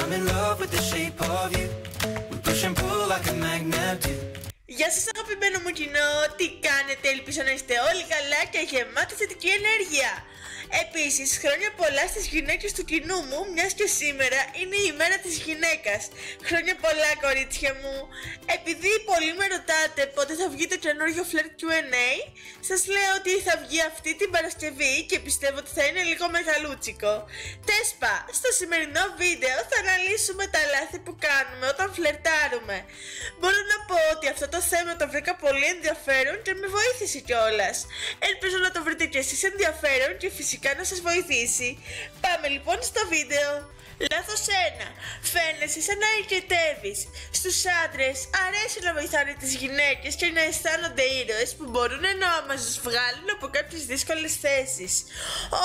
I'm in love with the shape of you. We push and pull like a magnet do. Γεια σας αγαπημένο μου κοινό, τι κάνετε, ελπίζω να είστε όλοι καλά και γεμάτοι θετική ενέργεια. Επίσης, χρόνια πολλά στις γυναίκες του κοινού μου, μιας και σήμερα είναι η ημέρα της γυναίκας. Χρόνια πολλά κορίτσια μου. Επειδή πολλοί με ρωτάτε πότε θα βγει το καινούριο Flirt Q&A, σας λέω ότι θα βγει αυτή την Παρασκευή και πιστεύω ότι θα είναι λίγο μεγαλούτσικο. Τέσπα, στο σημερινό βίντεο θα αναλύσουμε τα λάθη που κάνουμε όταν φλερτάρουμε. Μπορώ να πω ότι αυτό το θέμα το βρήκα πολύ ενδιαφέρον και με βοήθησε κιόλας. Ελπίζω να το βρείτε κι εσείς ενδιαφέρον και φυσικά να σας βοηθήσει. Πάμε λοιπόν στο βίντεο. Λάθος 1. Φαίνεσαι σαν να οικετεύεις. Στους άντρες αρέσει να βοηθάνε τις γυναίκες και να αισθάνονται ήρωες που μπορούν να μας βγάλουν από κάποιες δύσκολες θέσεις.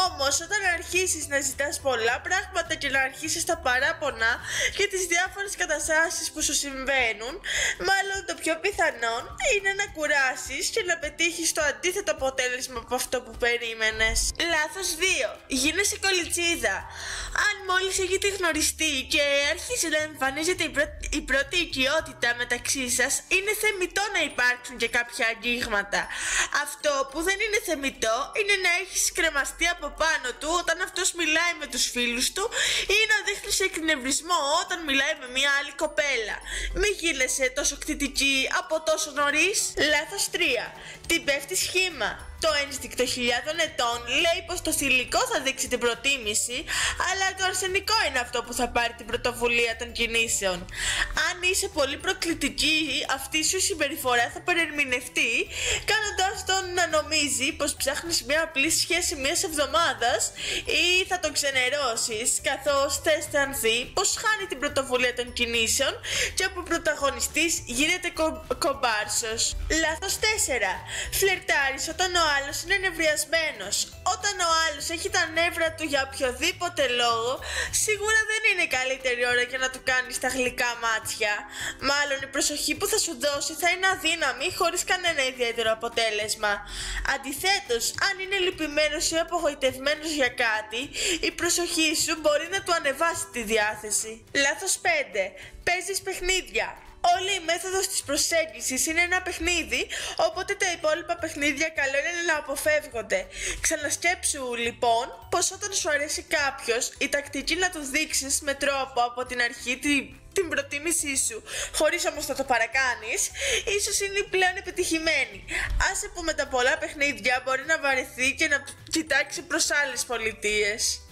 Όμως όταν αρχίσεις να ζητάς πολλά πράγματα και να αρχίσεις τα παράπονα και τις διάφορες καταστάσεις που σου συμβαίνουν, μάλλον το πιο πιθανόν είναι να κουράσεις και να πετύχεις το αντίθετο αποτέλεσμα από αυτό που περίμενες. Λάθος 2. Γίνεσαι κολιτσίδα. Αν μόλις έχετε γνωριστεί και αρχίσει να εμφανίζεται η πρώτη οικειότητα μεταξύ σας, είναι θεμιτό να υπάρξουν και κάποια αγγίγματα. Αυτό που δεν είναι θεμιτό είναι να έχεις κρεμαστεί από πάνω του όταν αυτός μιλάει με τους φίλους του ή να δείχνεις εκνευρισμό όταν μιλάει με μια άλλη κοπέλα. Μην γίνεσαι τόσο κτητική από τόσο νωρίς. Λάθος 3. Την πέφτεις χύμα. Το ένστικτο χιλιάδων ετών λέει πως το θηλυκό θα δείξει την προτίμηση, αλλά το αρσενικό είναι αυτό που θα πάρει την πρωτοβουλία των κινήσεων. Αν είσαι πολύ προκλητική, αυτή σου η συμπεριφορά θα παρερμηνευτεί, κάνοντας τον να νομίζει πως ψάχνεις μια απλή σχέση μιας εβδομάδας ή θα τον ξενερώσεις, καθώς θα αισθανθεί πως χάνει την πρωτοβουλία των κινήσεων και από πρωταγωνιστής γίνεται κομπάρσος. Λάθος 4. Φλερτάρεις όταν ο άλλος είναι νευριασμένος. Όταν ο άλλος έχει τα νεύρα του για οποιοδήποτε λόγο, σίγουρα δεν είναι η καλύτερη ώρα για να του κάνεις τα γλυκά μάτια. Μάλλον η προσοχή που θα σου δώσει θα είναι αδύναμη, χωρίς κανένα ιδιαίτερο αποτέλεσμα. Αντιθέτως, αν είναι λυπημένος ή απογοητευμένος για κάτι, η προσοχή σου μπορεί να του ανεβάσει τη διάθεση. Λάθος 5. Παίζεις παιχνίδια. Όλη η μέθοδος της προσέγγισης είναι ένα παιχνίδι, οπότε τα υπόλοιπα παιχνίδια καλό είναι να αποφεύγονται. Ξανασκέψου λοιπόν πως όταν σου αρέσει κάποιος, η τακτική να του δείξεις με τρόπο από την αρχή την προτίμησή σου, χωρίς όμως να το παρακάνεις, ίσως είναι πλέον επιτυχημένη. Άσε που με τα πολλά παιχνίδια μπορεί να βαρεθεί και να κοιτάξει προς άλλες πολιτείες.